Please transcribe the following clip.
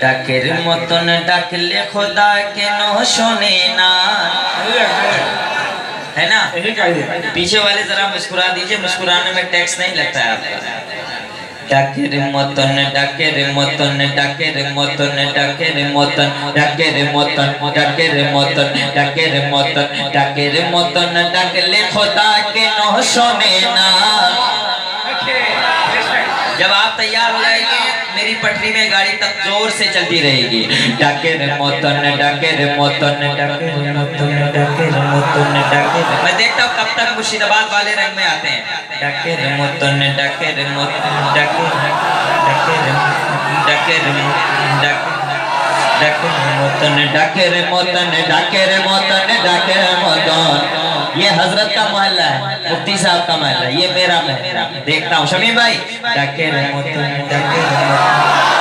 ডাকের মতন ডাকলে খোদা কেন শোনে না, है ना? पीछे वाले जरा मुस्कुरा दीजिए, मुस्कुराने में टैक्स नहीं लगता है आपका। डाकेर मतन डाकेर मतन डाकेर मतन डाकेर मतन डाकेर मतन डाकेर मतन डाकेर मतन डाकेर मतन डाकले खुदा के न सुने ना। जब आप तैयार हो जाएंगे मेरी पटरी में गाड़ी तब जोर से चलती रहेगी। डाकेर मतन डाकेर मतन डाकेर मतन डाकेर मतन डाकेर। मैं देखता हूँ कब तक मुर्शिदाबाद वाले रंग में आते हैं। डाकेर मतन डाकेर मतन डाकेर डाकेर डाकेर डाकेर मतन डाकेर मतन डाकेर मतन डाकेर मतन। ये हजरत का मोहल्ला है, मुफ्ती साहब का मोहल्ला, ये मेरा महल। देखता हूँ शमी भाई। डाकेर मतन डाकेर मतन